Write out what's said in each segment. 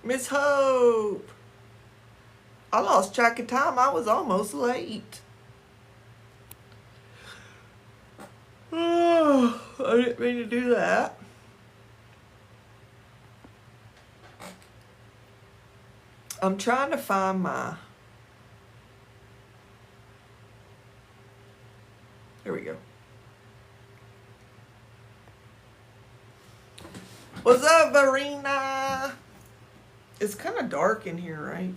Miss Hope. I lost track of time. I was almost late. Oh, I didn't mean to do that. I'm trying to find my. Here we go. What's up, Verena? It's kind of dark in here, right?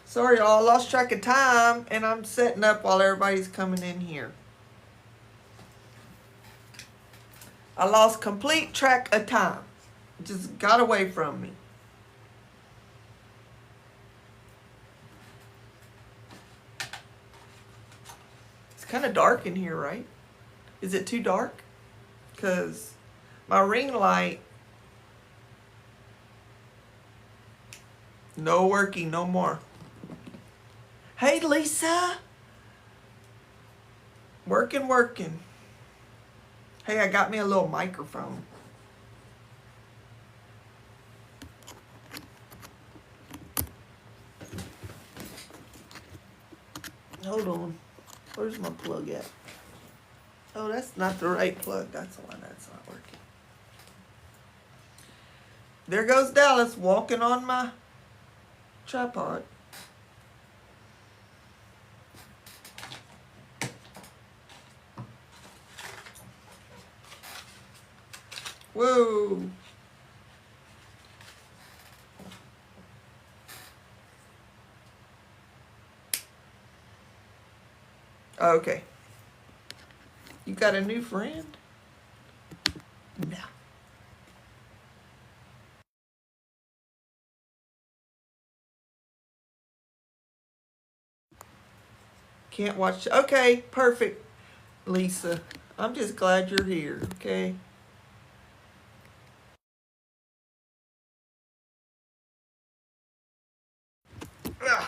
Sorry, y'all. I lost track of time, and I'm setting up while everybody's coming in here. I lost complete track of time. It just got away from me. It's kind of dark in here, right? Is it too dark? Because my ring light, no working no more. Hey, Lisa. Working. Hey, I got me a little microphone. Hold on. Where's my plug at? Oh, that's not the right plug. That's the one that's not working. There goes Dallas walking on my tripod. Whoa. Okay. You got a new friend? No. Can't watch. Okay, perfect, Lisa. I'm just glad you're here, okay? Ugh.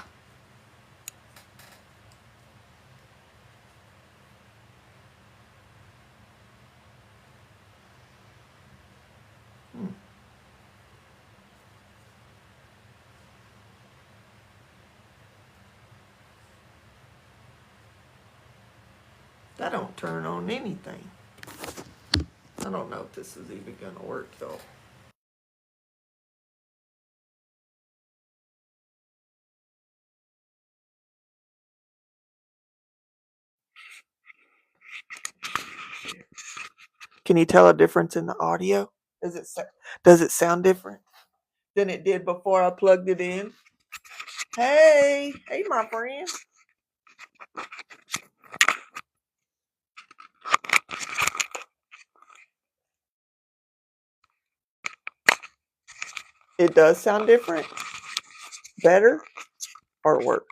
That don't turn on anything. I don't know if this is even going to work, though. Can you tell a difference in the audio? Does it sound different than it did before I plugged it in? Hey, my friend. It does sound different, better, or worse.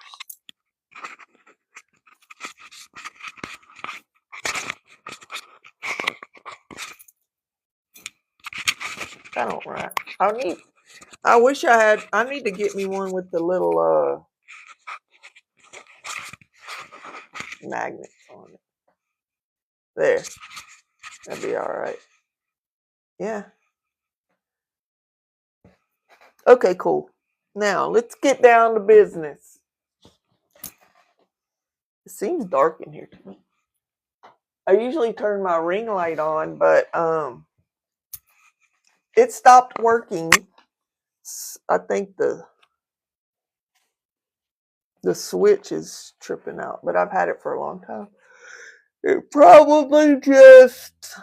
I don't right. I wish I had. I need to get me one with the little magnets on it. There, that'd be all right. Yeah. Okay, cool. Now let's get down to business. It seems dark in here to me. I usually turn my ring light on, but it stopped working. I think the switch is tripping out, but I've had it for a long time. It probably just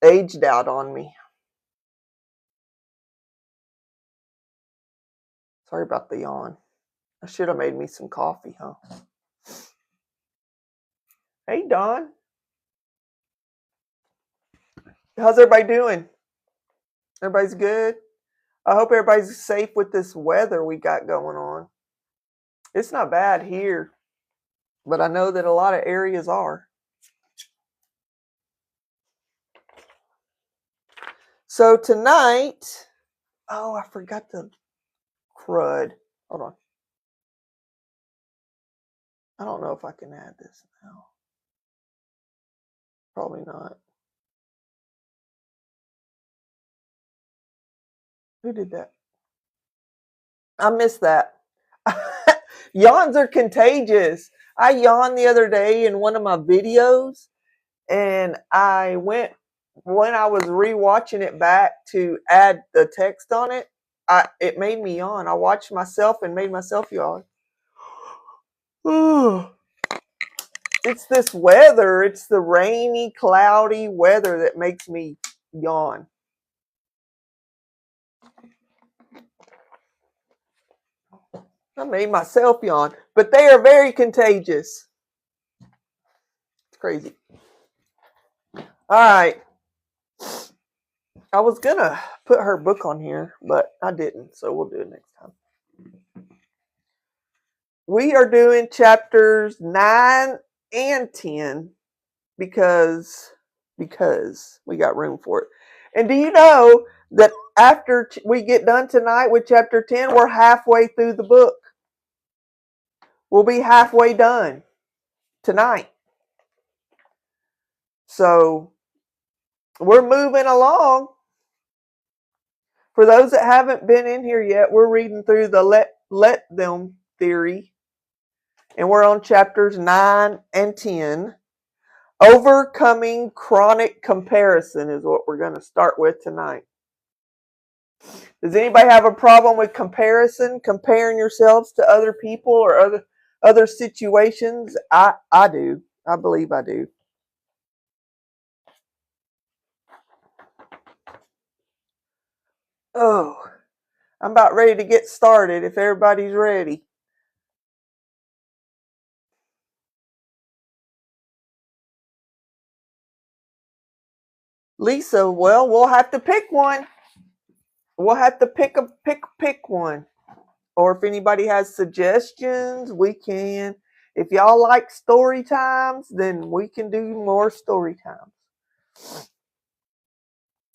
aged out on me. Sorry about the yawn. I should have made me some coffee, huh? Hey, Don. How's everybody doing? Everybody's good? I hope everybody's safe with this weather we got going on. It's not bad here, but I know that a lot of areas are. So tonight, oh, I forgot the crud. Hold on. I don't know if I can add this now. Probably not. Who did that? I missed that. Yawns are contagious. I yawned the other day in one of my videos, and when I was rewatching it back to add the text on it, it made me yawn. I watched myself and made myself yawn. It's this weather. It's the rainy, cloudy weather that makes me yawn. I made myself yawn, but they are very contagious. It's crazy. All right. I was going to put her book on here, but I didn't, so we'll do it next time. We are doing chapters 9 and 10 because we got room for it. And do you know that after we get done tonight with chapter 10, we're halfway through the book? We'll be halfway done tonight. So we're moving along. For those that haven't been in here yet, we're reading through the let them theory. And we're on chapters 9 and 10. Overcoming chronic comparison is what we're going to start with tonight. Does anybody have a problem with comparison, comparing yourselves to other people or other situations? I do. I believe I do. Oh, I'm about ready to get started if everybody's ready. Lisa, well, we'll have to pick one. We'll have to pick one. Or if anybody has suggestions, we can. If y'all like story times, then we can do more story times.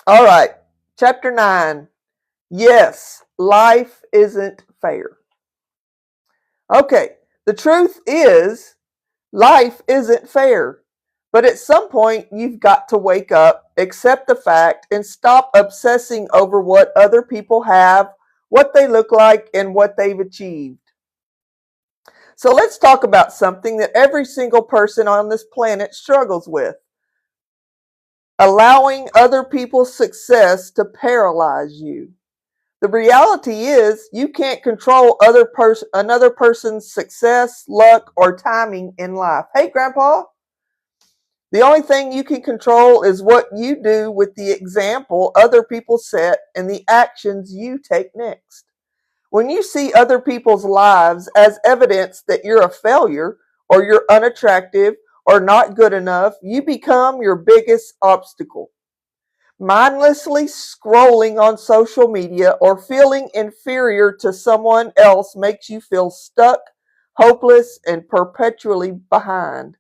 All right, chapter 9. Yes, life isn't fair. Okay, the truth is, life isn't fair. But at some point, you've got to wake up, accept the fact, and stop obsessing over what other people have, what they look like, and what they've achieved. So let's talk about something that every single person on this planet struggles with. Allowing other people's success to paralyze you. The reality is you can't control another person's success, luck, or timing in life. Hey, Grandpa. The only thing you can control is what you do with the example other people set and the actions you take next. When you see other people's lives as evidence that you're a failure or you're unattractive or not good enough, you become your biggest obstacle. Mindlessly scrolling on social media or feeling inferior to someone else makes you feel stuck, hopeless, and perpetually behind.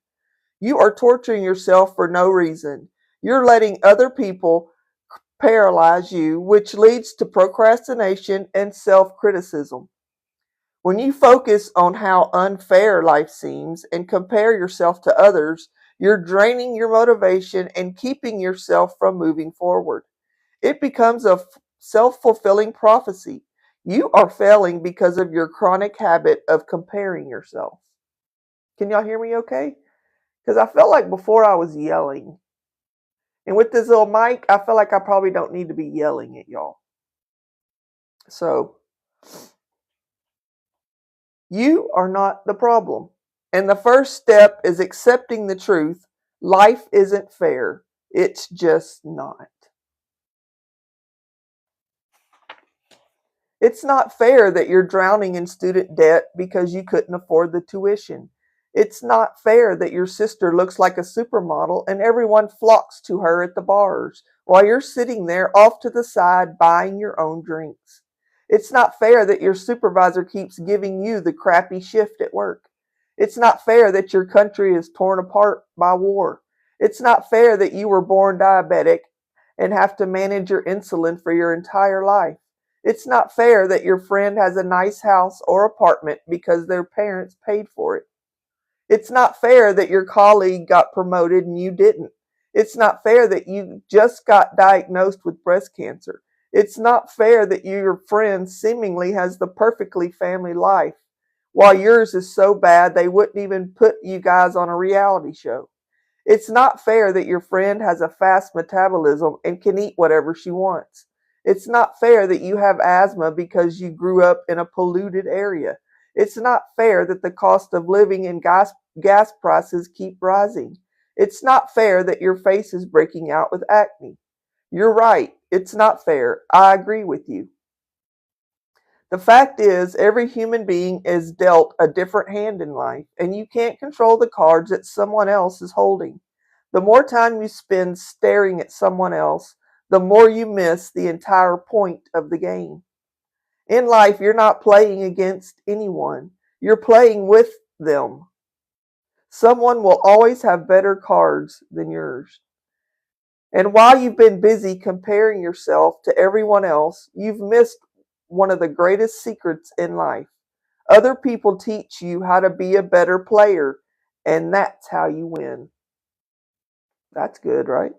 You are torturing yourself for no reason. You're letting other people paralyze you, which leads to procrastination and self-criticism. When you focus on how unfair life seems and compare yourself to others, you're draining your motivation and keeping yourself from moving forward. It becomes a self-fulfilling prophecy. You are failing because of your chronic habit of comparing yourself. Can y'all hear me okay? Because I felt like before I was yelling. And with this little mic, I feel like I probably don't need to be yelling at y'all. So, you are not the problem. And the first step is accepting the truth. Life isn't fair. It's just not. It's not fair that you're drowning in student debt because you couldn't afford the tuition. It's not fair that your sister looks like a supermodel and everyone flocks to her at the bars while you're sitting there off to the side buying your own drinks. It's not fair that your supervisor keeps giving you the crappy shift at work. It's not fair that your country is torn apart by war. It's not fair that you were born diabetic and have to manage your insulin for your entire life. It's not fair that your friend has a nice house or apartment because their parents paid for it. It's not fair that your colleague got promoted and you didn't. It's not fair that you just got diagnosed with breast cancer. It's not fair that your friend seemingly has the perfectly family life, while yours is so bad they wouldn't even put you guys on a reality show. It's not fair that your friend has a fast metabolism and can eat whatever she wants. It's not fair that you have asthma because you grew up in a polluted area. It's not fair that the cost of living and gas prices keep rising. It's not fair that your face is breaking out with acne. You're right. It's not fair. I agree with you. The fact is, every human being is dealt a different hand in life, and you can't control the cards that someone else is holding. The more time you spend staring at someone else, the more you miss the entire point of the game. In life, you're not playing against anyone, you're playing with them. Someone will always have better cards than yours. And while you've been busy comparing yourself to everyone else, you've missed one of the greatest secrets in life. Other people teach you how to be a better player, and that's how you win. That's good, right?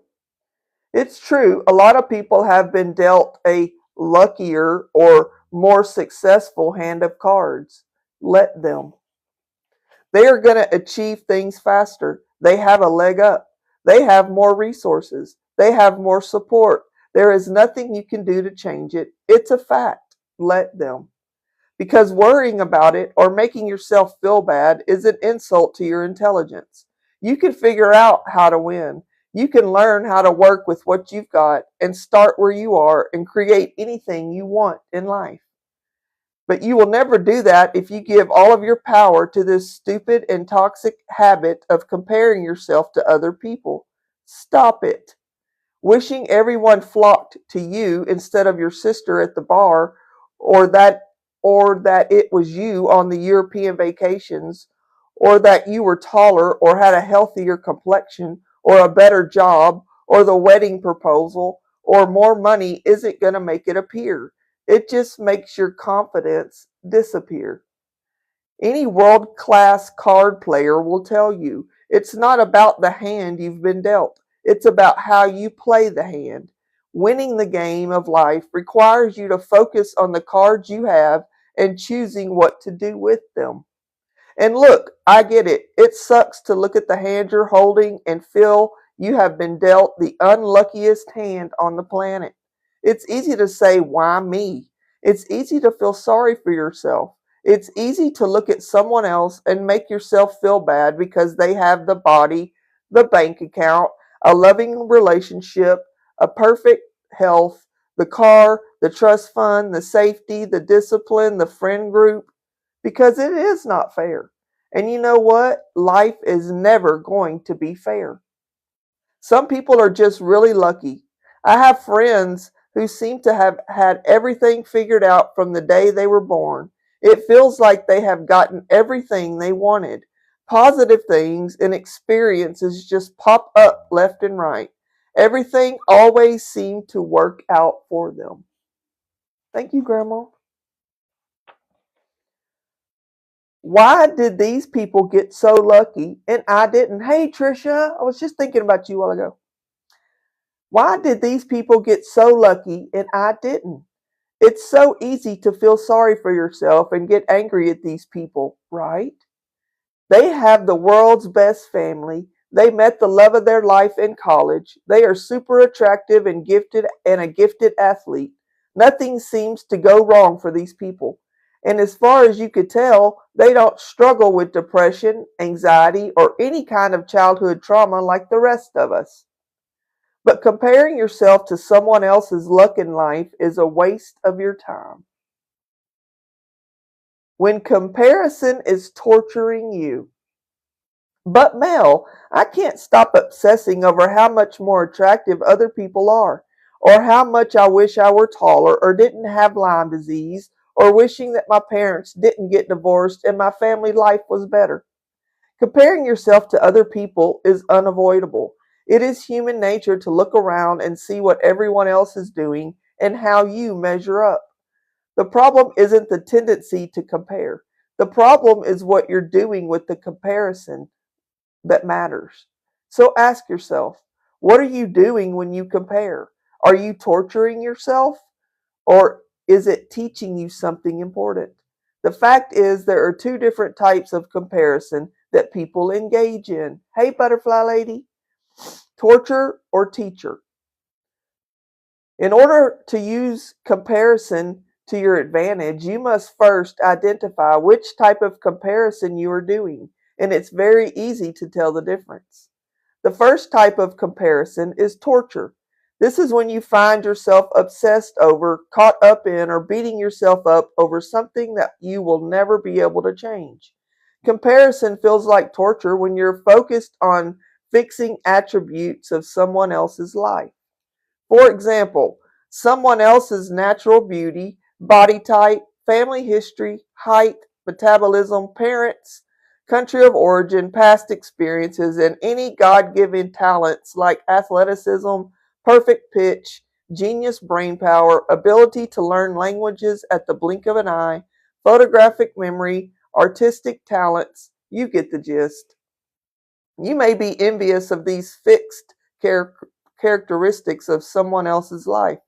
It's true, a lot of people have been dealt a luckier or more successful hand of cards. Let them. They are going to achieve things faster. They have a leg up. They have more resources. They have more support. There is nothing you can do to change it. It's a fact. Let them. Because worrying about it or making yourself feel bad is an insult to your intelligence. You can figure out how to win. You can learn how to work with what you've got and start where you are and create anything you want in life. But you will never do that if you give all of your power to this stupid and toxic habit of comparing yourself to other people. Stop it. Wishing everyone flocked to you instead of your sister at the bar, or that it was you on the European vacations, or that you were taller or had a healthier complexion or a better job or the wedding proposal or more money isn't going to make it appear. It just makes your confidence disappear. Any world class card player will tell you it's not about the hand you've been dealt, it's about how you play the hand. Winning the game of life requires you to focus on the cards you have and choosing what to do with them. And look, I get it. It sucks to look at the hand you're holding and feel you have been dealt the unluckiest hand on the planet. It's easy to say, why me? It's easy to feel sorry for yourself. It's easy to look at someone else and make yourself feel bad because they have the body, the bank account, a loving relationship, a perfect health, the car, the trust fund, the safety, the discipline, the friend group, because it is not fair. And you know what? Life is never going to be fair. Some people are just really lucky. I have friends who seem to have had everything figured out from the day they were born. It feels like they have gotten everything they wanted. Positive things and experiences just pop up left and right. Everything always seemed to work out for them. Thank you, Grandma. Why did these people get so lucky and I didn't? Hey, Trisha, I was just thinking about you a while ago. Why did these people get so lucky and I didn't? It's so easy to feel sorry for yourself and get angry at these people, right? They have the world's best family. They met the love of their life in college. They are super attractive and gifted and a gifted athlete. Nothing seems to go wrong for these people. And as far as you could tell, they don't struggle with depression, anxiety, or any kind of childhood trauma like the rest of us. But comparing yourself to someone else's luck in life is a waste of your time. When comparison is torturing you. But Mel, I can't stop obsessing over how much more attractive other people are, or how much I wish I were taller or didn't have Lyme disease, or wishing that my parents didn't get divorced and my family life was better. Comparing yourself to other people is unavoidable. It is human nature to look around and see what everyone else is doing and how you measure up. The problem isn't the tendency to compare. The problem is what you're doing with the comparison that matters. So ask yourself, what are you doing when you compare? Are you torturing yourself? Or is it teaching you something important? The fact is, there are two different types of comparison that people engage in. Hey, butterfly lady. Torture or teacher. In order to use comparison to your advantage, you must first identify which type of comparison you are doing, and it's very easy to tell the difference. The first type of comparison is torture. This is when you find yourself obsessed over, caught up in, or beating yourself up over something that you will never be able to change. Comparison feels like torture when you're focused on fixing attributes of someone else's life. For example, someone else's natural beauty, body type, family history, height, metabolism, parents, country of origin, past experiences, and any God given talents like athleticism, perfect pitch, genius brain power, ability to learn languages at the blink of an eye, photographic memory, artistic talents. You get the gist. You may be envious of these fixed characteristics of someone else's life,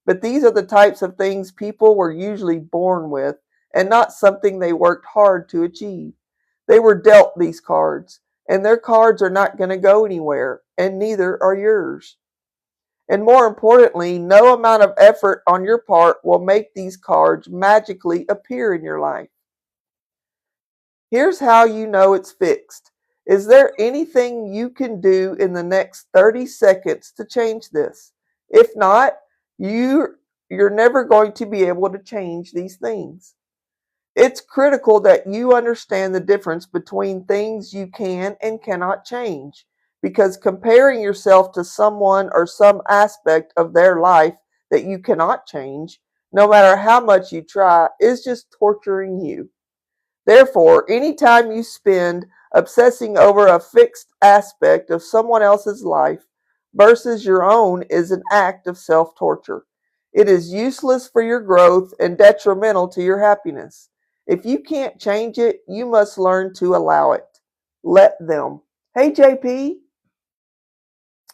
but these are the types of things people were usually born with and not something they worked hard to achieve. They were dealt these cards, and their cards are not going to go anywhere, and neither are yours. And more importantly, no amount of effort on your part will make these cards magically appear in your life. Here's how you know it's fixed. Is there anything you can do in the next 30 seconds to change this? If not, you're never going to be able to change these things. It's critical that you understand the difference between things you can and cannot change, because comparing yourself to someone or some aspect of their life that you cannot change, no matter how much you try, is just torturing you. Therefore, any time you spend obsessing over a fixed aspect of someone else's life versus your own is an act of self-torture. It is useless for your growth and detrimental to your happiness. If you can't change it, you must learn to allow it. Let them. Hey, JP.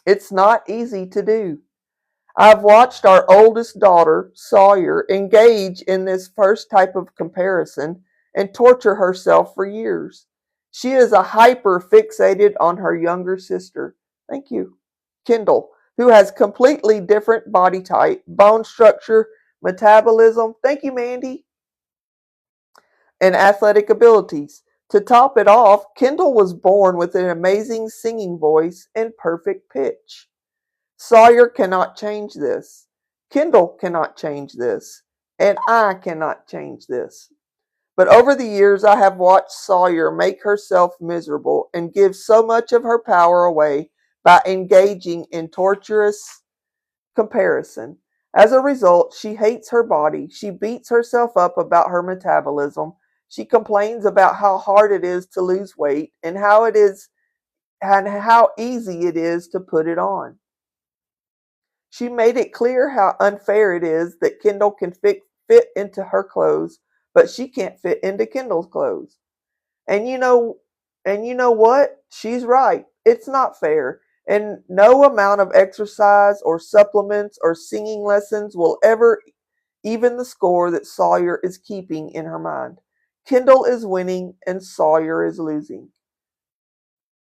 It's not easy to do. I've watched our oldest daughter, Sawyer, engage in this first type of comparison and torture herself for years. She is a hyper fixated on her younger sister. Thank you. Kendall, who has completely different body type, bone structure, metabolism. Thank you, Mandy. And athletic abilities. To top it off, Kendall was born with an amazing singing voice and perfect pitch. Sawyer cannot change this. Kendall cannot change this. And I cannot change this. But over the years, I have watched Sawyer make herself miserable and give so much of her power away by engaging in torturous comparison. As a result, she hates her body. She beats herself up about her metabolism. She complains about how hard it is to lose weight and how easy it is to put it on. She made it clear how unfair it is that Kendall can fit into her clothes, but she can't fit into Kendall's clothes. And you know what? She's right. It's not fair. And no amount of exercise or supplements or singing lessons will ever even the score that Sawyer is keeping in her mind. Kendall is winning and Sawyer is losing.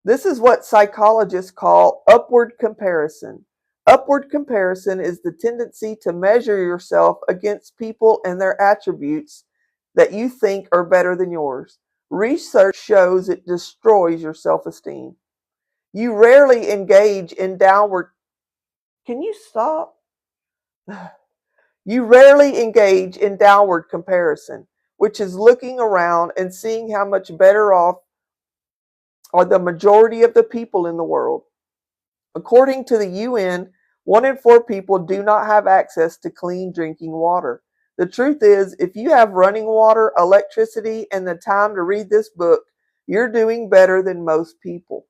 This is what psychologists call upward comparison. Upward comparison is the tendency to measure yourself against people and their attributes that you think are better than yours. Research shows it destroys your self-esteem. You rarely engage in downward... Can you stop? You rarely engage in downward comparison, which is looking around and seeing how much better off are the majority of the people in the world. According to the UN, 1 in 4 people do not have access to clean drinking water. The truth is, if you have running water, electricity, and the time to read this book, you're doing better than most people.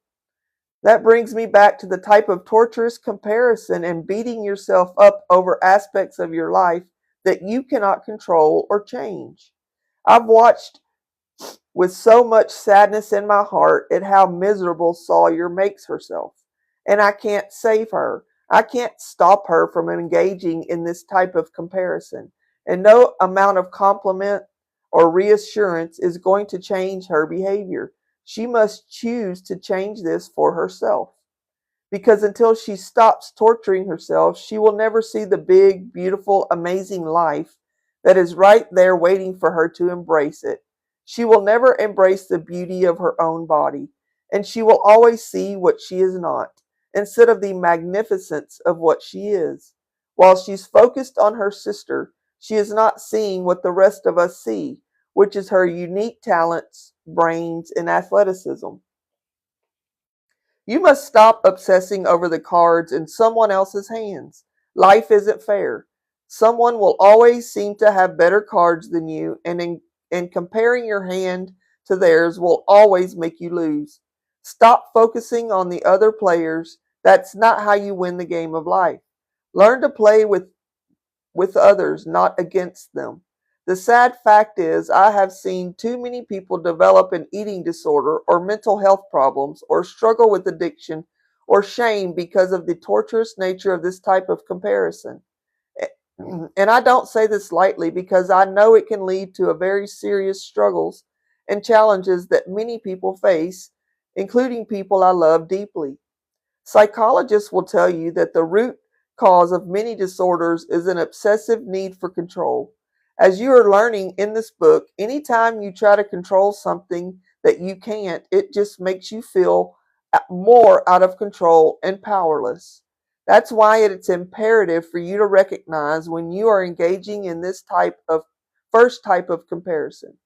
That brings me back to the type of torturous comparison and beating yourself up over aspects of your life that you cannot control or change. I've watched with so much sadness in my heart at how miserable Sawyer makes herself. And I can't save her. I can't stop her from engaging in this type of comparison. and no amount of compliment or reassurance is going to change her behavior. She must choose to change this for herself. Because until she stops torturing herself, she will never see the big, beautiful, amazing life that is right there waiting for her to embrace it. She will never embrace the beauty of her own body, and she will always see what she is not, instead of the magnificence of what she is. While she's focused on her sister, she is not seeing what the rest of us see, which is her unique talents, brains, and athleticism. You must stop obsessing over the cards in someone else's hands. Life isn't fair. Someone will always seem to have better cards than you, and comparing your hand to theirs will always make you lose. Stop focusing on the other players. That's not how you win the game of life. Learn to play with others, not against them. The sad fact is, I have seen too many people develop an eating disorder or mental health problems or struggle with addiction or shame because of the torturous nature of this type of comparison. And I don't say this lightly because I know it can lead to a very serious struggles and challenges that many people face, including people I love deeply. Psychologists will tell you that the root cause of many disorders is an obsessive need for control. As you are learning in this book, anytime you try to control something that you can't, it just makes you feel more out of control and powerless. That's why it's imperative for you to recognize when you are engaging in this first type of comparison.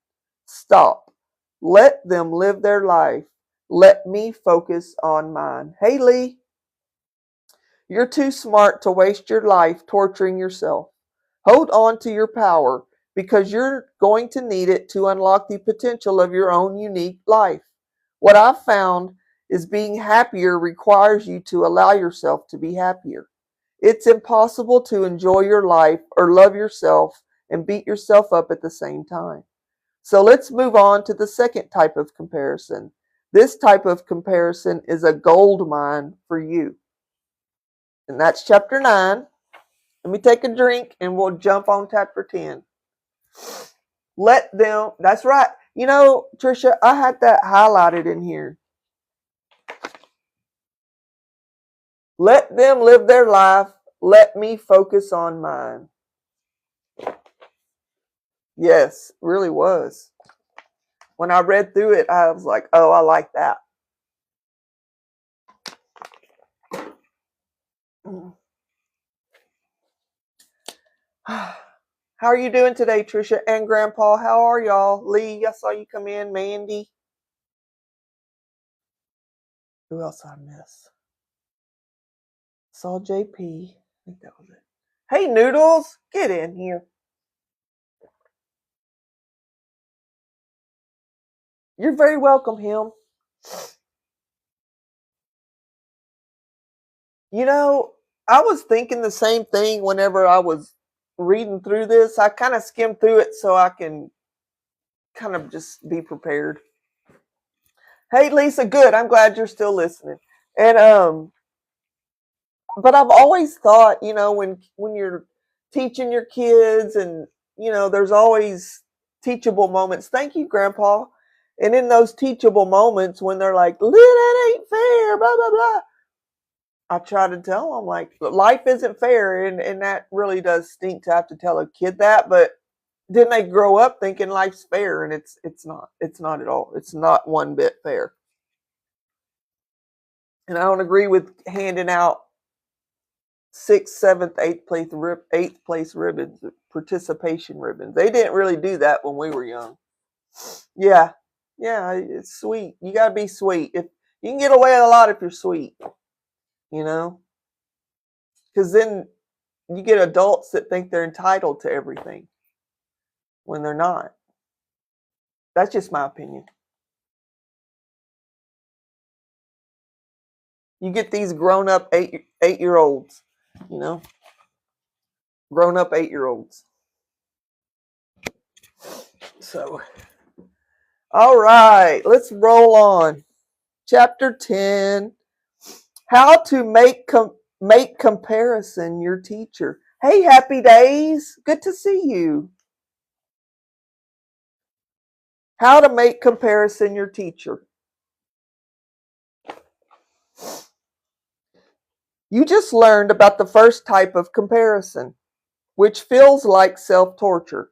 Stop. Let them live their life. Let me focus on mine. Hey, Lee. You're too smart to waste your life torturing yourself. Hold on to your power because you're going to need it to unlock the potential of your own unique life. What I've found is being happier requires you to allow yourself to be happier. It's impossible to enjoy your life or love yourself and beat yourself up at the same time. So let's move on to the second type of comparison. This type of comparison is a gold mine for you. And that's chapter 9. Let me take a drink and we'll jump on chapter 10. Let them, that's right. You know, Trisha, I had that highlighted in here. Let them live their life. Let me focus on mine. Yes, really was. When I read through it, I was like, oh, I like that. How are you doing today, Trisha and Grandpa? How are y'all? Lee, I saw you come in. Mandy. Who else I miss? Saw JP. I think that was it. Hey, Noodles, get in here. You're very welcome, him. You know, I was thinking the same thing whenever I was reading through this. I kind of skimmed through it so I can kind of just be prepared. Hey, Lisa, good. I'm glad you're still listening. And but I've always thought, you know, when you're teaching your kids, and you know, there's always teachable moments. Thank you, Grandpa. And in those teachable moments when they're like, that ain't fair, blah blah blah, I try to tell them like life isn't fair, and that really does stink to have to tell a kid that, but then they grow up thinking life's fair, and it's not. It's not at all. It's not one bit fair. And I don't agree with handing out sixth, seventh, eighth place ribbons, participation ribbons. They didn't really do that when we were young. Yeah, yeah, it's sweet. You gotta be sweet. If you can get away with a lot if you're sweet, you know, because then you get adults that think they're entitled to everything when they're not. That's just my opinion. You get these grown up eight-year olds, you know, grown up 8-year-olds. So, all right, let's roll on. Chapter 10. How to make comparison your teacher. Hey, Happy Days. Good to see you. How to make comparison your teacher. You just learned about the first type of comparison, which feels like self-torture.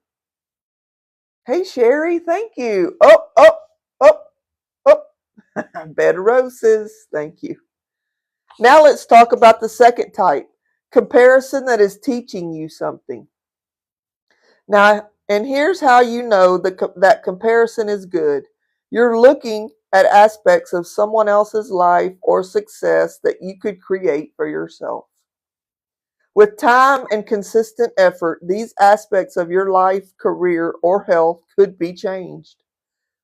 Hey, Sherry, thank you. Oh. Bed of roses. Thank you. Now let's talk about the second type, comparison that is teaching you something. Now, and here's how you know that comparison is good. You're looking at aspects of someone else's life or success that you could create for yourself. With time and consistent effort, these aspects of your life, career, or health could be changed.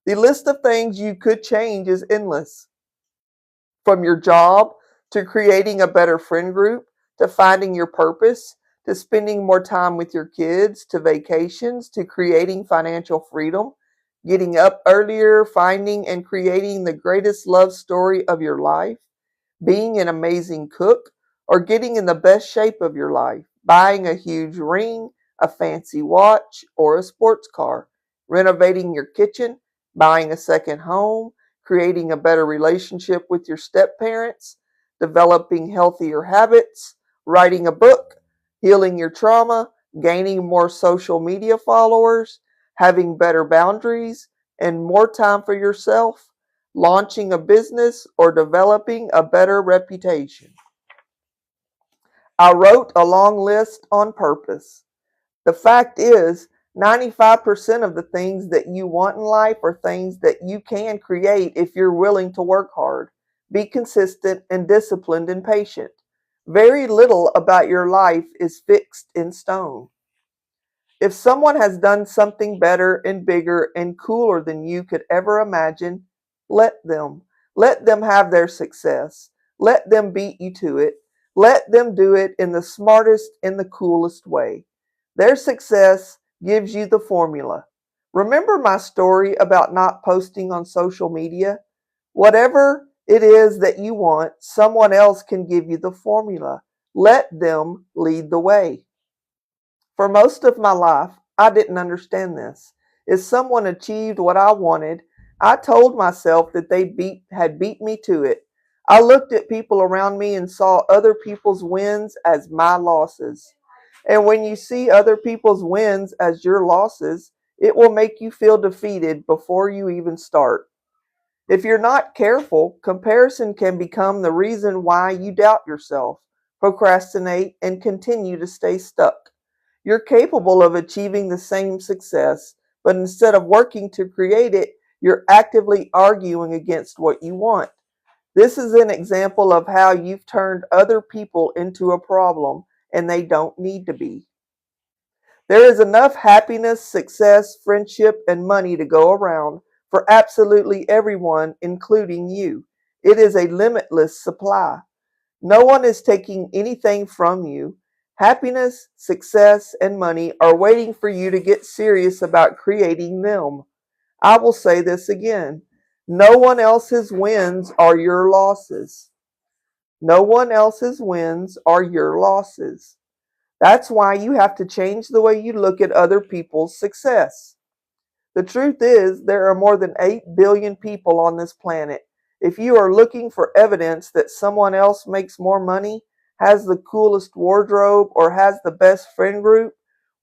The list of things you could change is endless. From your job to creating a better friend group to finding your purpose to spending more time with your kids to vacations to creating financial freedom, getting up earlier, finding and creating the greatest love story of your life, being an amazing cook, or getting in the best shape of your life, buying a huge ring, a fancy watch, or a sports car, renovating your kitchen, buying a second home, creating a better relationship with your step parents, developing healthier habits, writing a book, healing your trauma, gaining more social media followers, having better boundaries, and more time for yourself, launching a business, or developing a better reputation. I wrote a long list on purpose. The fact is, 95% of the things that you want in life are things that you can create if you're willing to work hard, be consistent and disciplined and patient. Very little about your life is fixed in stone. If someone has done something better and bigger and cooler than you could ever imagine, let them. Let them have their success. Let them beat you to it. Let them do it in the smartest and the coolest way. Their success gives you the formula. Remember my story about not posting on social media? Whatever it is that you want, someone else can give you the formula. Let them lead the way. For most of my life, I didn't understand this. If someone achieved what I wanted, I told myself that had beat me to it. I looked at people around me and saw other people's wins as my losses. And when you see other people's wins as your losses, it will make you feel defeated before you even start. If you're not careful, comparison can become the reason why you doubt yourself, procrastinate, and continue to stay stuck. You're capable of achieving the same success, but instead of working to create it, you're actively arguing against what you want. This is an example of how you've turned other people into a problem, and they don't need to be. There is enough happiness, success, friendship, and money to go around for absolutely everyone, including you. It is a limitless supply. No one is taking anything from you. Happiness, success, and money are waiting for you to get serious about creating them. I will say this again. No one else's wins are your losses. No one else's wins are your losses. That's why you have to change the way you look at other people's success. The truth is, there are more than 8 billion people on this planet. If you are looking for evidence that someone else makes more money, has the coolest wardrobe, or has the best friend group,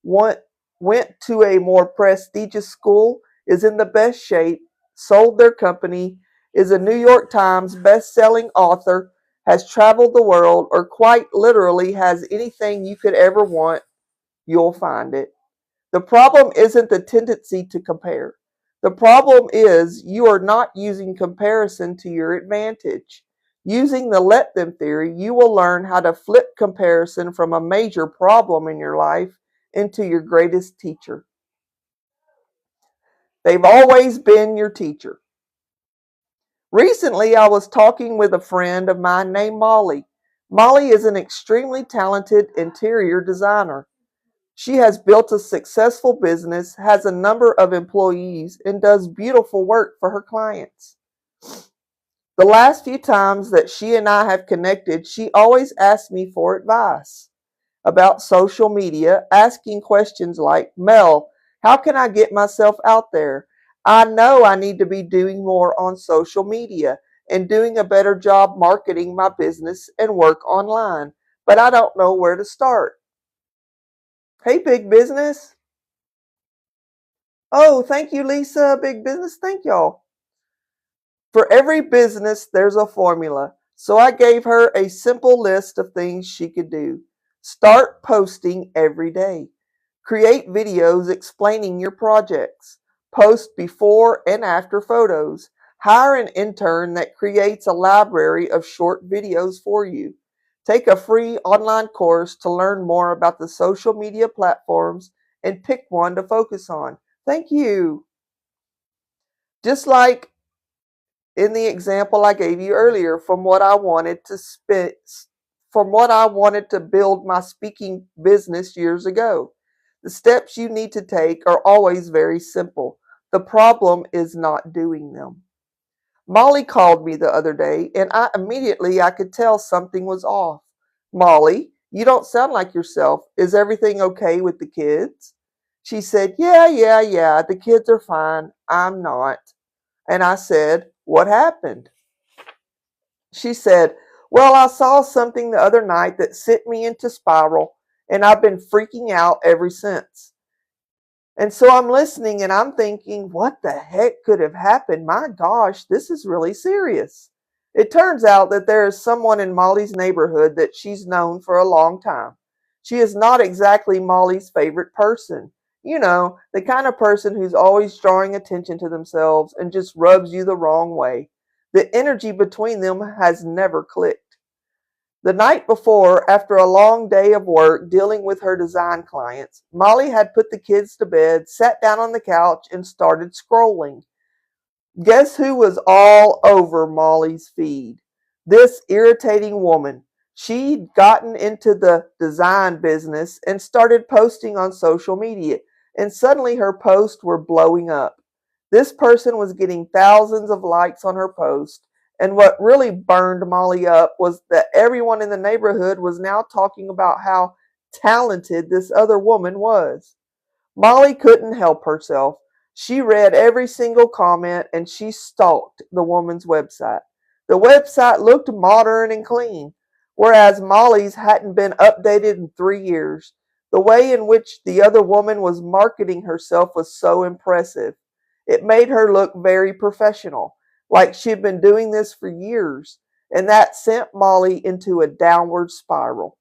went, went to a more prestigious school, is in the best shape, sold their company, is a New York Times best-selling author, has traveled the world, or quite literally has anything you could ever want, you'll find it. The problem isn't the tendency to compare. The problem is you are not using comparison to your advantage. Using the let them theory, you will learn how to flip comparison from a major problem in your life into your greatest teacher. They've always been your teacher. Recently, I was talking with a friend of mine named Molly. Molly is an extremely talented interior designer. She has built a successful business, has a number of employees, and does beautiful work for her clients. The last few times that she and I have connected, she always asks me for advice about social media, asking questions like, Mel, how can I get myself out there? I know I need to be doing more on social media and doing a better job marketing my business and work online, but I don't know where to start. Hey, big business. Oh, thank you, Lisa. Big business. Thank y'all. For every business, there's a formula. So I gave her a simple list of things she could do. Start posting every day. Create videos explaining your projects. Post before and after photos. Hire an intern that creates a library of short videos for you. Take a free online course to learn more about the social media platforms and pick one to focus on. Thank you. Just like in the example I gave you earlier, from what I wanted to build my speaking business years ago. The steps you need to take are always very simple. The problem is not doing them. Molly called me the other day and I could tell something was off. Molly, you don't sound like yourself. Is everything okay with the kids? She said, yeah, the kids are fine. I'm not. And I said, what happened? She said, well, I saw something the other night that sent me into spiral, and I've been freaking out ever since. And so I'm listening and I'm thinking, what the heck could have happened? My gosh, this is really serious. It turns out that there is someone in Molly's neighborhood that she's known for a long time. She is not exactly Molly's favorite person. You know, the kind of person who's always drawing attention to themselves and just rubs you the wrong way. The energy between them has never clicked. The night before, after a long day of work dealing with her design clients, Molly had put the kids to bed, sat down on the couch, and started scrolling. Guess who was all over Molly's feed? This irritating woman. She'd gotten into the design business and started posting on social media, and suddenly her posts were blowing up. This person was getting thousands of likes on her post, and what really burned Molly up was that everyone in the neighborhood was now talking about how talented this other woman was. Molly couldn't help herself. She read every single comment and she stalked the woman's website. The website looked modern and clean, whereas Molly's hadn't been updated in 3 years. The way in which the other woman was marketing herself was so impressive. It made her look very professional, like she'd been doing this for years, and that sent Molly into a downward spiral.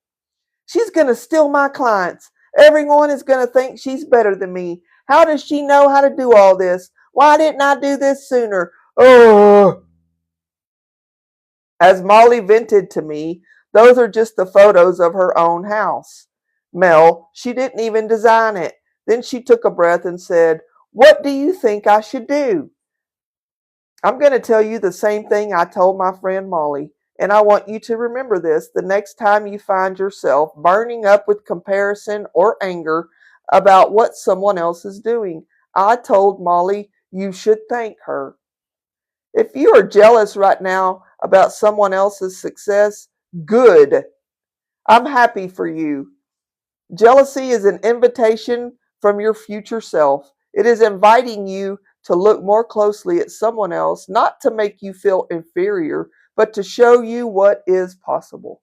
She's going to steal my clients. Everyone is going to think she's better than me. How does she know how to do all this? Why didn't I do this sooner? Oh. As Molly vented to me, those are just the photos of her own house. Mel, she didn't even design it. Then she took a breath and said, what do you think I should do? I'm going to tell you the same thing I told my friend Molly. And I want you to remember this the next time you find yourself burning up with comparison or anger about what someone else is doing. I told Molly you should thank her. If you are jealous right now about someone else's success, good. I'm happy for you. Jealousy is an invitation from your future self. It is inviting you to look more closely at someone else, not to make you feel inferior, but to show you what is possible.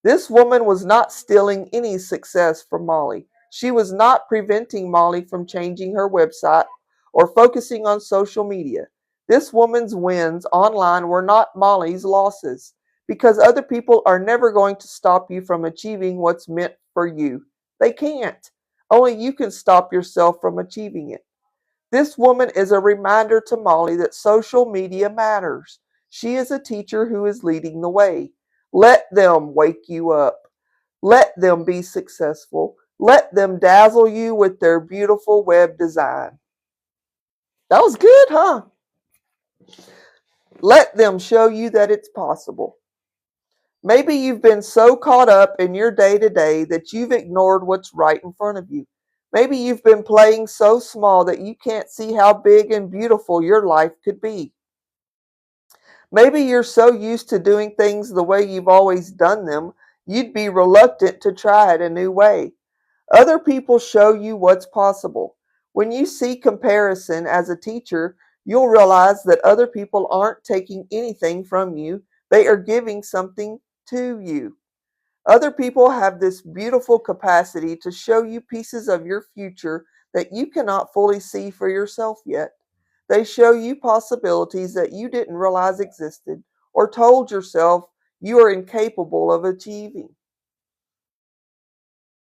This woman was not stealing any success from Molly. She was not preventing Molly from changing her website or focusing on social media. This woman's wins online were not Molly's losses, because other people are never going to stop you from achieving what's meant for you. They can't. Only you can stop yourself from achieving it. This woman is a reminder to Molly that social media matters. She is a teacher who is leading the way. Let them wake you up. Let them be successful. Let them dazzle you with their beautiful web design. That was good, huh? Let them show you that it's possible. Maybe you've been so caught up in your day-to-day that you've ignored what's right in front of you. Maybe you've been playing so small that you can't see how big and beautiful your life could be. Maybe you're so used to doing things the way you've always done them, you'd be reluctant to try it a new way. Other people show you what's possible. When you see comparison as a teacher, you'll realize that other people aren't taking anything from you, they are giving something to you. Other people have this beautiful capacity to show you pieces of your future that you cannot fully see for yourself yet. They show you possibilities that you didn't realize existed or told yourself you are incapable of achieving.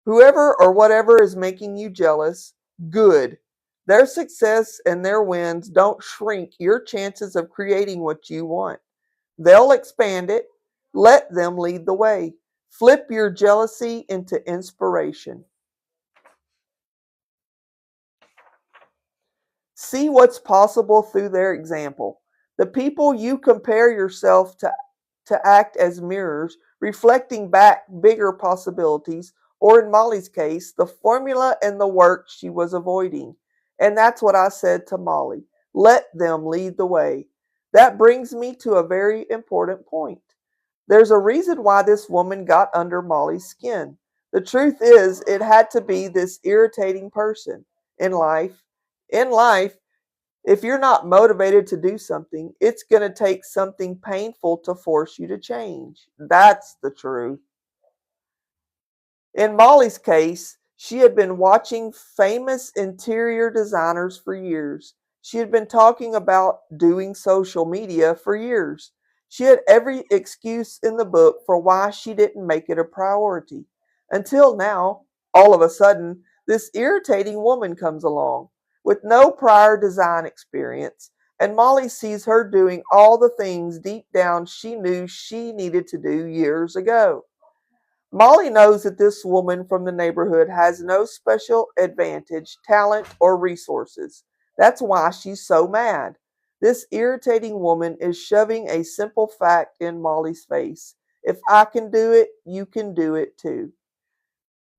Whoever or whatever is making you jealous, good. Their success and their wins don't shrink your chances of creating what you want. They'll expand it. Let them lead the way. Flip your jealousy into inspiration. See what's possible through their example. The people you compare yourself to act as mirrors, reflecting back bigger possibilities, or in Molly's case, the formula and the work she was avoiding. And that's what I said to Molly. Let them lead the way. That brings me to a very important point. There's a reason why this woman got under Molly's skin. The truth is, it had to be this irritating person in life. In life, if you're not motivated to do something, it's going to take something painful to force you to change. That's the truth. In Molly's case, she had been watching famous interior designers for years. She had been talking about doing social media for years. She had every excuse in the book for why she didn't make it a priority. Until now, all of a sudden, this irritating woman comes along with no prior design experience, and Molly sees her doing all the things deep down she knew she needed to do years ago. Molly knows that this woman from the neighborhood has no special advantage, talent, or resources. That's why she's so mad. This irritating woman is shoving a simple fact in Molly's face. If I can do it, you can do it too.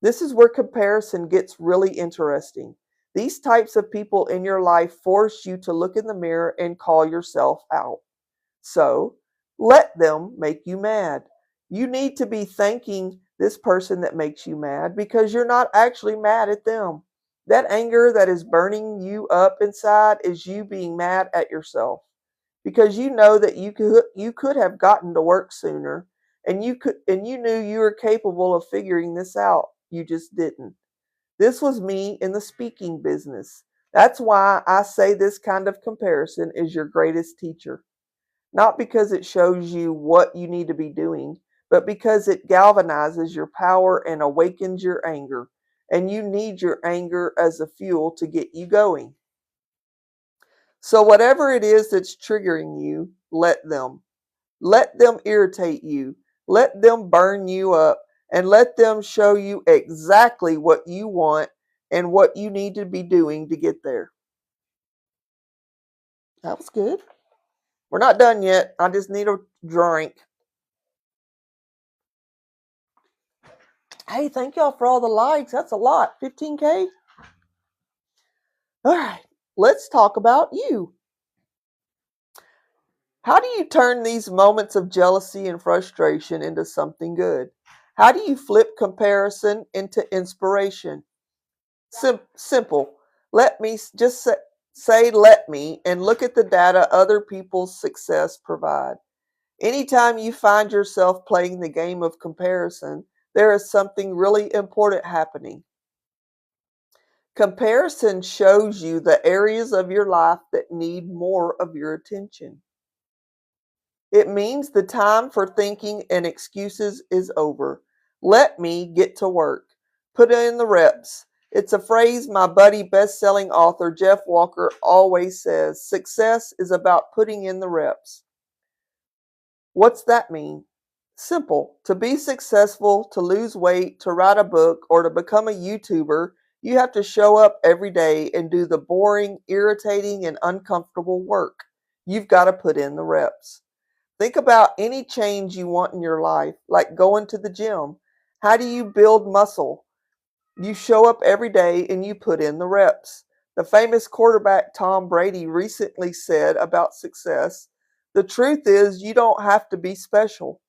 This is where comparison gets really interesting. These types of people in your life force you to look in the mirror and call yourself out. So, let them make you mad. You need to be thanking this person that makes you mad because you're not actually mad at them. That anger that is burning you up inside is you being mad at yourself because you know that you could have gotten to work sooner and you knew you were capable of figuring this out. You just didn't. This was me in the speaking business. That's why I say this kind of comparison is your greatest teacher. Not because it shows you what you need to be doing, but because it galvanizes your power and awakens your anger. And you need your anger as a fuel to get you going. So, whatever it is that's triggering you, let them. Let them irritate you. Let them burn you up. And let them show you exactly what you want and what you need to be doing to get there. That was good. We're not done yet. I just need a drink. Hey, thank y'all for all the likes. That's a lot. 15K? All right, let's talk about you. How do you turn these moments of jealousy and frustration into something good? How do you flip comparison into inspiration? Simple. Let me just say let me and look at the data other people's success provide. Anytime you find yourself playing the game of comparison, there is something really important happening. Comparison shows you the areas of your life that need more of your attention. It means the time for thinking and excuses is over. Let me get to work. Put in the reps. It's a phrase my buddy, best-selling author Jeff Walker always says. Success is about putting in the reps. What's that mean? Simple. To be successful, to lose weight, to write a book, or to become a YouTuber, you have to show up every day and do the boring, irritating, and uncomfortable work. You've got to put in the reps. Think about any change you want in your life, like going to the gym. How do you build muscle? You show up every day and you put in the reps. The famous quarterback Tom Brady recently said about success, the truth is you don't have to be special.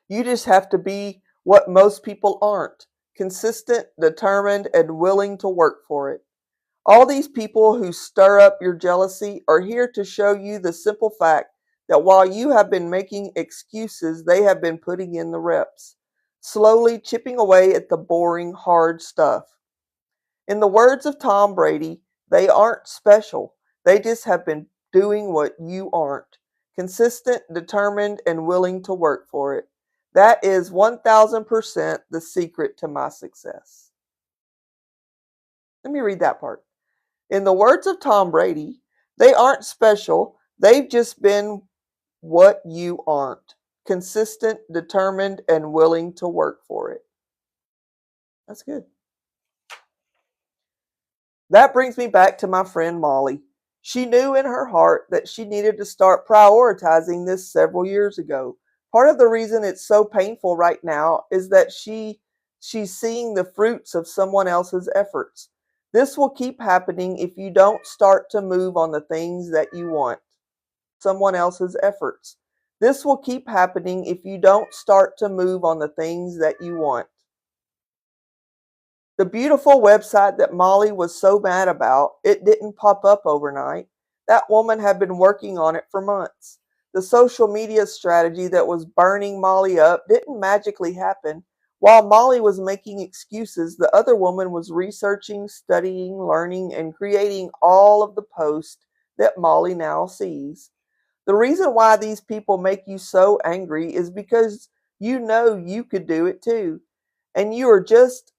You just have to be what most people aren't: consistent, determined, and willing to work for it. All these people who stir up your jealousy are here to show you the simple fact that while you have been making excuses, they have been putting in the reps, slowly chipping away at the boring, hard stuff. In the words of Tom Brady, they aren't special. They just have been doing what you aren't: consistent, determined, and willing to work for it. That is 1000% the secret to my success. Let me read that part. In the words of Tom Brady, they aren't special. They've just been what you aren't: consistent, determined, and willing to work for it. That's good. That brings me back to my friend Molly. She knew in her heart that she needed to start prioritizing this several years ago. Part of the reason it's so painful right now is that she's seeing the fruits of someone else's efforts. This will keep happening if you don't start to move on the things that you want. Someone else's efforts. This will keep happening if you don't start to move on the things that you want. The beautiful website that Molly was so mad about, it didn't pop up overnight. That woman had been working on it for months. The social media strategy that was burning Molly up didn't magically happen. While Molly was making excuses, the other woman was researching, studying, learning, and creating all of the posts that Molly now sees. The reason why these people make you so angry is because you know you could do it too. And you are just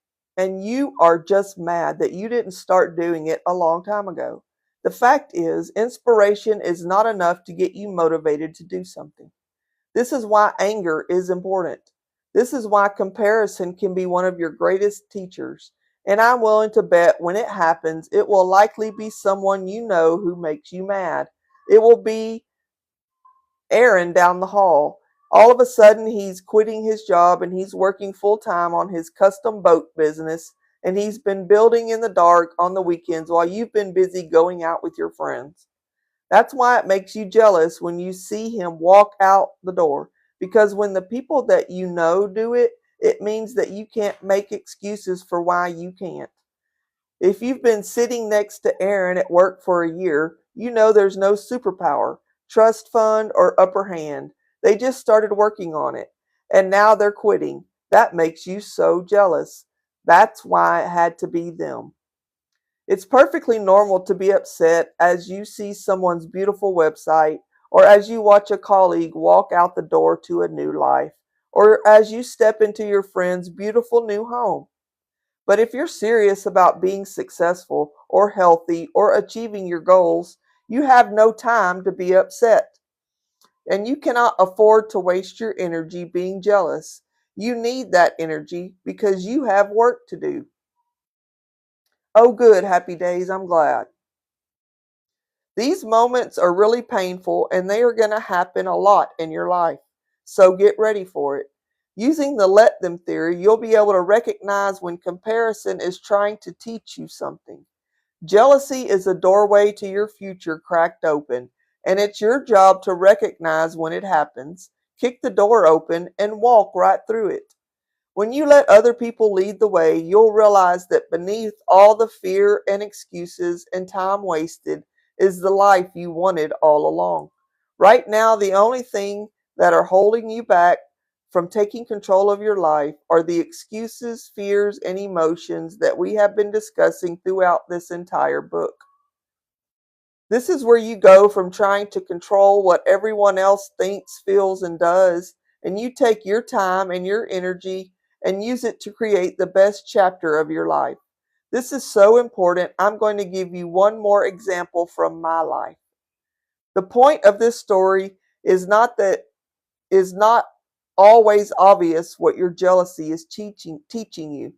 mad that you didn't start doing it a long time ago. The fact is, inspiration is not enough to get you motivated to do something. This is why anger is important. This is why comparison can be one of your greatest teachers. And I'm willing to bet when it happens, it will likely be someone you know who makes you mad. It will be Aaron down the hall. All of a sudden, he's quitting his job and he's working full time on his custom boat business. And he's been building in the dark on the weekends while you've been busy going out with your friends. That's why it makes you jealous when you see him walk out the door. Because when the people that you know do it, it means that you can't make excuses for why you can't. If you've been sitting next to Aaron at work for a year, you know there's no superpower, trust fund, or upper hand. They just started working on it, and now they're quitting. That makes you so jealous. That's why it had to be them. It's perfectly normal to be upset as you see someone's beautiful website, or as you watch a colleague walk out the door to a new life, or as you step into your friend's beautiful new home. But if you're serious about being successful or healthy or achieving your goals, you have no time to be upset. And you cannot afford to waste your energy being jealous. You need that energy because you have work to do. Oh, good, happy days, I'm glad. These moments are really painful and they are going to happen a lot in your life. So get ready for it. Using the let them theory, you'll be able to recognize when comparison is trying to teach you something. Jealousy is a doorway to your future cracked open, and it's your job to recognize when it happens, kick the door open, and walk right through it. When you let other people lead the way, you'll realize that beneath all the fear and excuses and time wasted is the life you wanted all along. Right now, the only thing that are holding you back from taking control of your life are the excuses, fears, and emotions that we have been discussing throughout this entire book. This is where you go from trying to control what everyone else thinks, feels, and does, and you take your time and your energy and use it to create the best chapter of your life. This is so important. I'm going to give you one more example from my life. The point of this story is not always obvious what your jealousy is teaching you.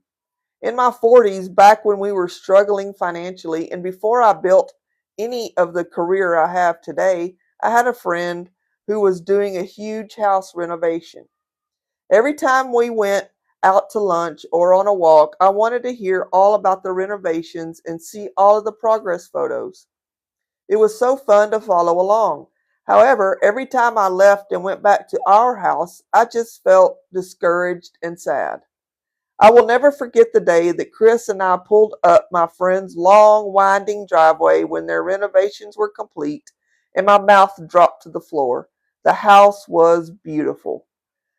In my 40s, back when we were struggling financially and before I built any of the career I have today, I had a friend who was doing a huge house renovation. Every time we went out to lunch or on a walk, I wanted to hear all about the renovations and see all of the progress photos. It was so fun to follow along. However, every time I left and went back to our house, I just felt discouraged and sad. I will never forget the day that Chris and I pulled up my friend's long, winding driveway when their renovations were complete, and my mouth dropped to the floor. The house was beautiful.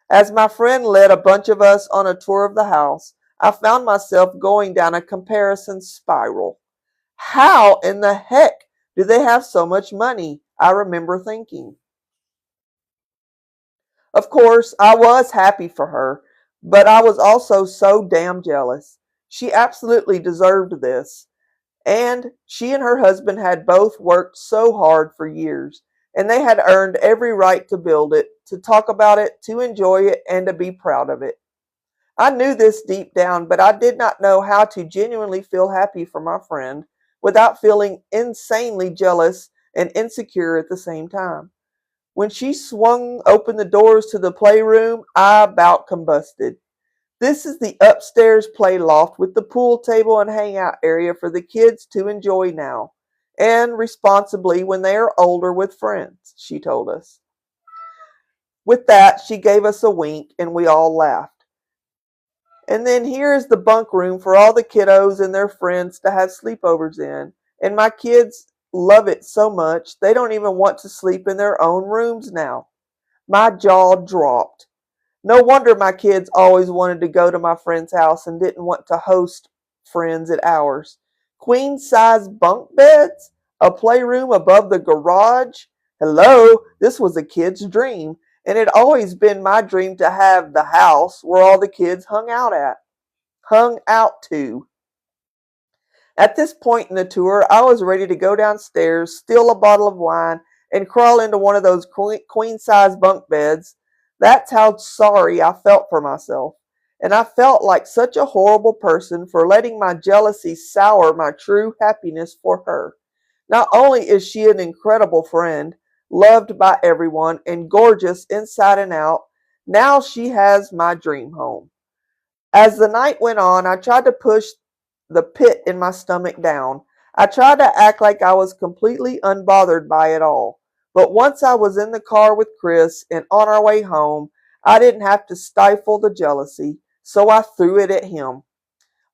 As my friend led a bunch of us on a tour of the house, I found myself going down a comparison spiral. How in the heck do they have so much money? I remember thinking. Of course, I was happy for her, but I was also so damn jealous. She absolutely deserved this. And she and her husband had both worked so hard for years, and they had earned every right to build it, to talk about it, to enjoy it, and to be proud of it. I knew this deep down, but I did not know how to genuinely feel happy for my friend without feeling insanely jealous and insecure at the same time. When she swung open the doors to the playroom, I about combusted. This is the upstairs play loft with the pool table and hangout area for the kids to enjoy now, and responsibly when they are older with friends, she told us. With that, she gave us a wink and we all laughed. And then here is the bunk room for all the kiddos and their friends to have sleepovers in. And my kids love it so much, they don't even want to sleep in their own rooms now. My jaw dropped. No wonder my kids always wanted to go to my friend's house and didn't want to host friends at ours. Queen size bunk beds? A playroom above the garage? Hello, this was a kid's dream, and it had always been my dream to have the house where all the kids hung out to. At this point in the tour, I was ready to go downstairs, steal a bottle of wine, and crawl into one of those queen size bunk beds. That's how sorry I felt for myself. And I felt like such a horrible person for letting my jealousy sour my true happiness for her. Not only is she an incredible friend, loved by everyone, and gorgeous inside and out, now she has my dream home. As the night went on, I tried to push the pit in my stomach down. I tried to act like I was completely unbothered by it all. But once I was in the car with Chris and on our way home, I didn't have to stifle the jealousy, so I threw it at him.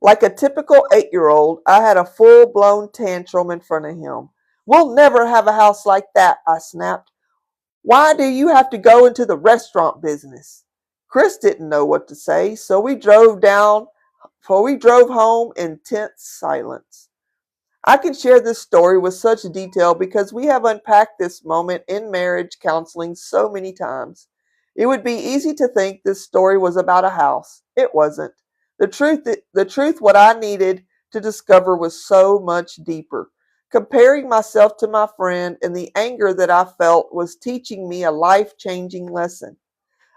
Like a typical 8-year-old, I had a full-blown tantrum in front of him. We'll never have a house like that, I snapped. Why do you have to go into the restaurant business? Chris didn't know what to say, so we drove home in tense silence. I can share this story with such detail because we have unpacked this moment in marriage counseling so many times. It would be easy to think this story was about a house. It wasn't. The truth what I needed to discover was so much deeper. Comparing myself to my friend and the anger that I felt was teaching me a life-changing lesson.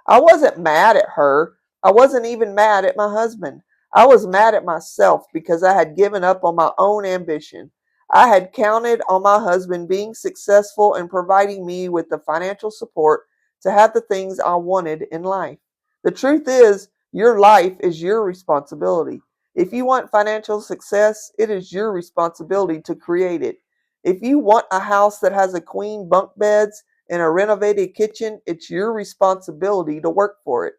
I wasn't mad at her. I wasn't even mad at my husband. I was mad at myself because I had given up on my own ambition. I had counted on my husband being successful and providing me with the financial support to have the things I wanted in life. The truth is, your life is your responsibility. If you want financial success, it is your responsibility to create it. If you want a house that has a queen bunk beds and a renovated kitchen, it's your responsibility to work for it.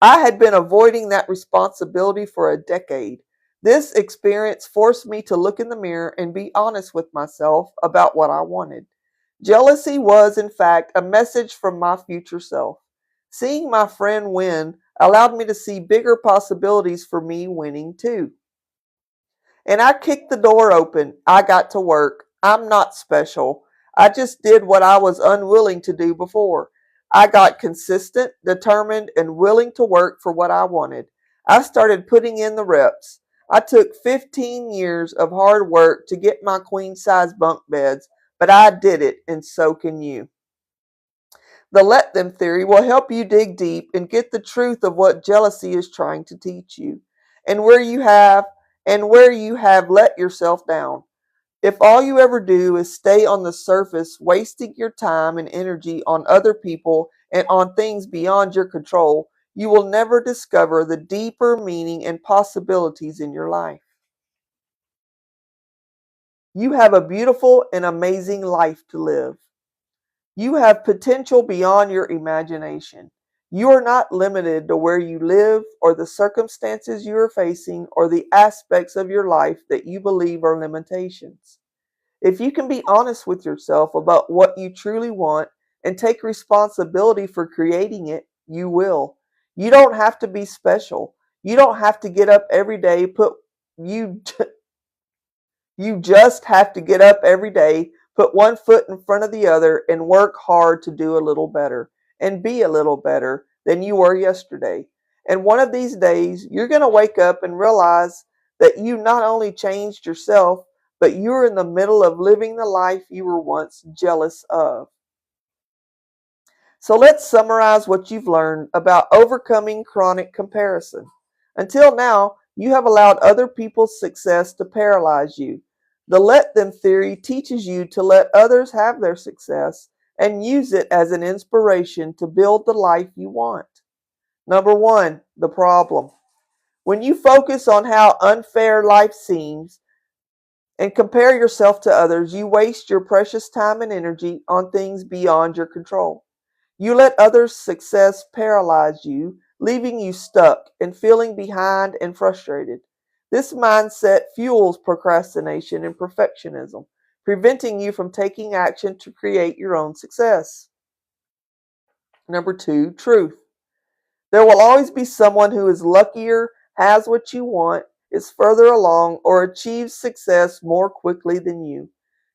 I had been avoiding that responsibility for a decade. This experience forced me to look in the mirror and be honest with myself about what I wanted. Jealousy was, in fact, a message from my future self. Seeing my friend win allowed me to see bigger possibilities for me winning too. And I kicked the door open. I got to work. I'm not special. I just did what I was unwilling to do before. I got consistent, determined, and willing to work for what I wanted. I started putting in the reps. I took 15 years of hard work to get my queen size bunk beds, but I did it, and so can you. The let them theory will help you dig deep and get the truth of what jealousy is trying to teach you and where you have let yourself down. If all you ever do is stay on the surface, wasting your time and energy on other people and on things beyond your control, you will never discover the deeper meaning and possibilities in your life. You have a beautiful and amazing life to live. You have potential beyond your imagination. You are not limited to where you live or the circumstances you are facing or the aspects of your life that you believe are limitations. If you can be honest with yourself about what you truly want and take responsibility for creating it, you will. You don't have to be special. You don't have to get up every day, you you just have to get up every day, put one foot in front of the other, and work hard to do a little better and be a little better than you were yesterday. And one of these days, you're going to wake up and realize that you not only changed yourself, but you're in the middle of living the life you were once jealous of. So let's summarize what you've learned about overcoming chronic comparison. Until now, you have allowed other people's success to paralyze you. The let them theory teaches you to let others have their success and use it as an inspiration to build the life you want. Number one, the problem. When you focus on how unfair life seems and compare yourself to others, you waste your precious time and energy on things beyond your control. You let others' success paralyze you, leaving you stuck and feeling behind and frustrated. This mindset fuels procrastination and perfectionism, preventing you from taking action to create your own success. Number two, truth. There will always be someone who is luckier, has what you want, is further along, or achieves success more quickly than you.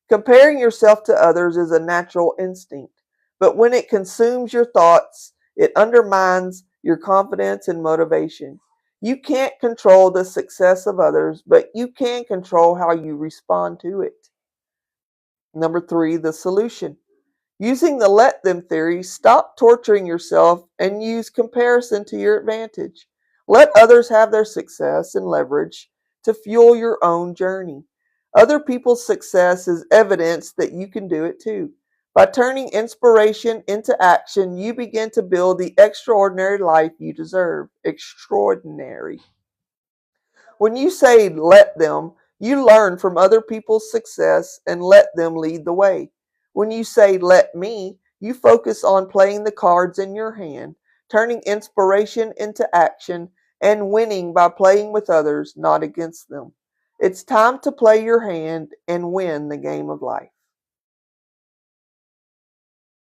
Comparing yourself to others is a natural instinct, but when it consumes your thoughts, it undermines your confidence and motivation. You can't control the success of others, but you can control how you respond to it. Number three, the solution. Using the let them theory, stop torturing yourself and use comparison to your advantage. Let others have their success and leverage to fuel your own journey. Other people's success is evidence that you can do it too. By turning inspiration into action, you begin to build the extraordinary life you deserve. Extraordinary. When you say let them, you learn from other people's success and let them lead the way. When you say let me, you focus on playing the cards in your hand, turning inspiration into action, and winning by playing with others, not against them. It's time to play your hand and win the game of life.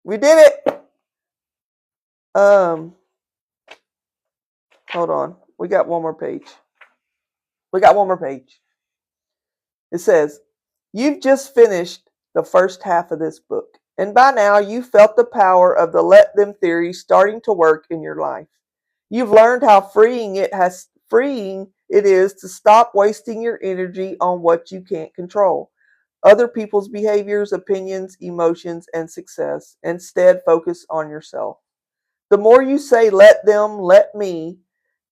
We did it! Um, Hold on. We got one more page. It says, you've just finished the first half of this book, and by now you felt the power of the let them theory starting to work in your life. You've learned how freeing it is to stop wasting your energy on what you can't control. Other people's behaviors, opinions, emotions, and success. Instead, focus on yourself. The more you say let them, let me,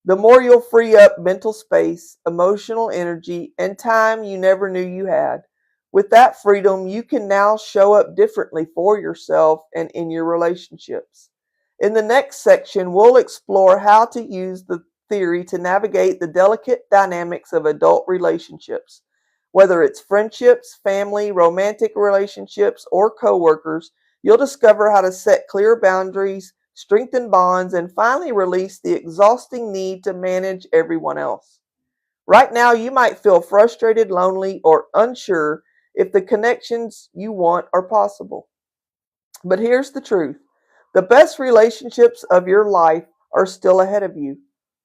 the more you'll free up mental space, emotional energy, and time you never knew you had. With that freedom, you can now show up differently for yourself and in your relationships. In the next section, we'll explore how to use the theory to navigate the delicate dynamics of adult relationships. Whether it's friendships, family, romantic relationships, or coworkers, you'll discover how to set clear boundaries, strengthen bonds, and finally release the exhausting need to manage everyone else. Right now, you might feel frustrated, lonely, or unsure if the connections you want are possible. But here's the truth. The best relationships of your life are still ahead of you.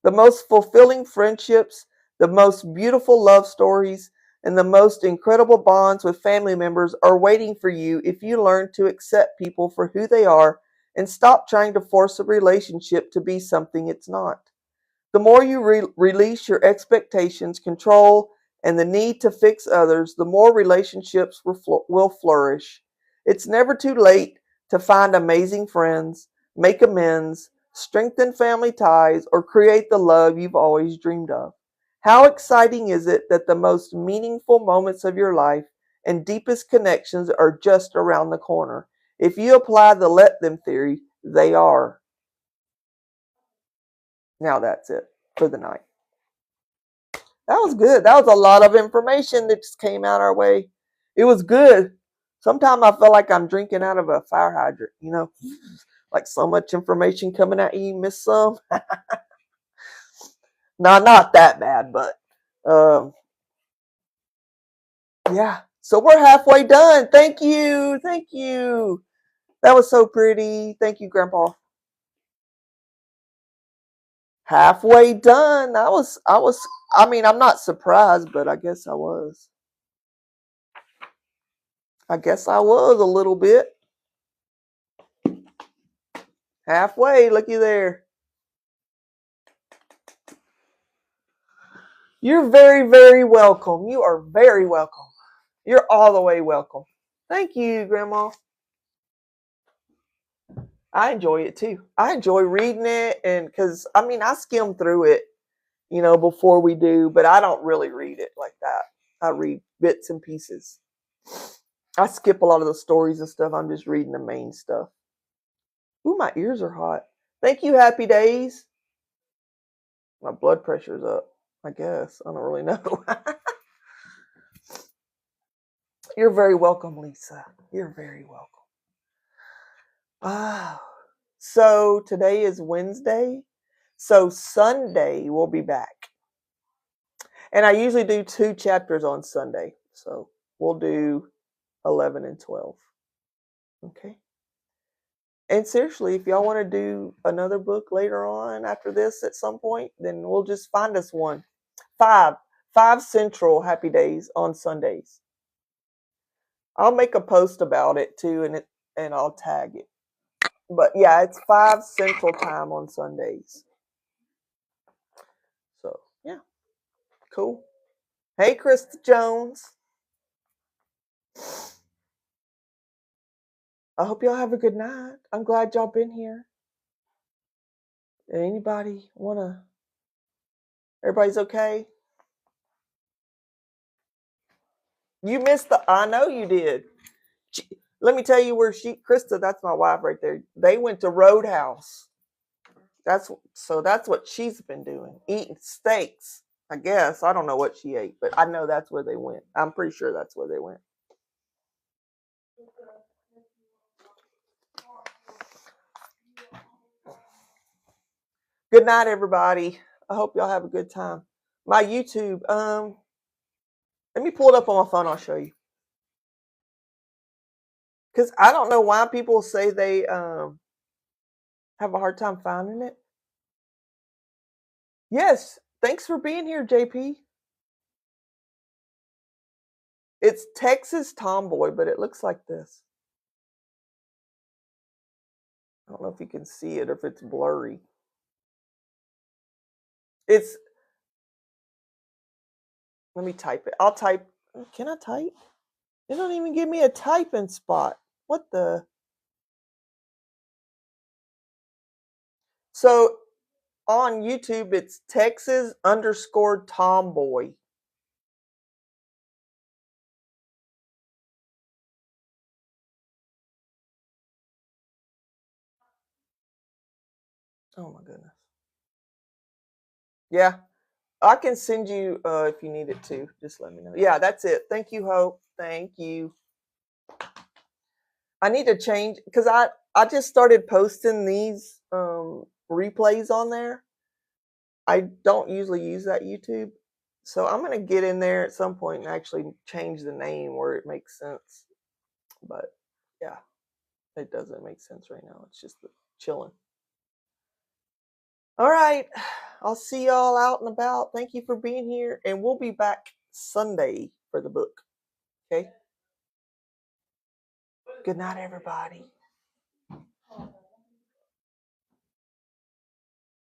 The most fulfilling friendships, the most beautiful love stories, and the most incredible bonds with family members are waiting for you if you learn to accept people for who they are and stop trying to force a relationship to be something it's not. The more you release your expectations, control, and the need to fix others, the more relationships will flourish. It's never too late to find amazing friends, make amends, strengthen family ties, or create the love you've always dreamed of. How exciting is it that the most meaningful moments of your life and deepest connections are just around the corner? If you apply the let them theory, they are. Now that's it for the night. That was good. That was a lot of information that just came out our way. It was good. Sometimes I feel like I'm drinking out of a fire hydrant, you know, like so much information coming at you, you miss some. No, not that bad, but um, yeah. So we're halfway done. Thank you. Thank you. That was so pretty. Thank you, Grandpa. Halfway done. I mean, I'm not surprised, but I guess I was. I guess I was a little bit. Halfway, looky there. You're very, very welcome. You are very welcome. You're all the way welcome. Thank you, Grandma. I enjoy it too. I enjoy reading it, and because I mean, I skim through it, you know, before we do, but I don't really read it like that. I read bits and pieces. I skip a lot of the stories and stuff. I'm just reading the main stuff. Ooh, my ears are hot. Thank you, Happy Days. My blood pressure's up, I guess. I don't really know. You're very welcome, Lisa. You're very welcome. Ah, so today is Wednesday. So Sunday we'll be back. And I usually do 2 chapters on Sunday. So we'll do 11 and 12. Okay. And seriously, if y'all want to do another book later on after this at some point, then we'll just find us one. 5 Central Happy Days on Sundays. I'll make a post about it too, and I'll tag it. But yeah, it's 5 Central Time on Sundays. So yeah, cool. Hey, Krista Jones. I hope y'all have a good night. I'm glad y'all been here. Anybody wanna? Everybody's okay? You missed the. I know you did. Let me tell you where Krista. That's my wife right there. They went to Roadhouse. That's what she's been doing, eating steaks. I guess I don't know what she ate, but I know that's where they went. I'm pretty sure that's where they went. Good night, everybody. I hope y'all have a good time. My YouTube, let me pull it up on my phone. I'll show you. Because I don't know why people say they have a hard time finding it. Yes, thanks for being here, JP. It's Texas Tomboy, but it looks like this. I don't know if you can see it or if it's blurry. It's. Let me type it. I'll type. Can I type? They don't even give me a typing spot. What the? So on YouTube, it's Texas_Tomboy. Oh my goodness. Yeah, I can send you if you need it to. Just let me know. Yeah, that's it. Thank you, Hope. Thank you. I need to change because I just started posting these replays on there. I don't usually use that YouTube, so I'm gonna get in there at some point and actually change the name where it makes sense. But yeah, it doesn't make sense right now. It's just chilling. All right. I'll see y'all out and about. Thank you for being here. And we'll be back Sunday for the book. Okay? Good night, everybody.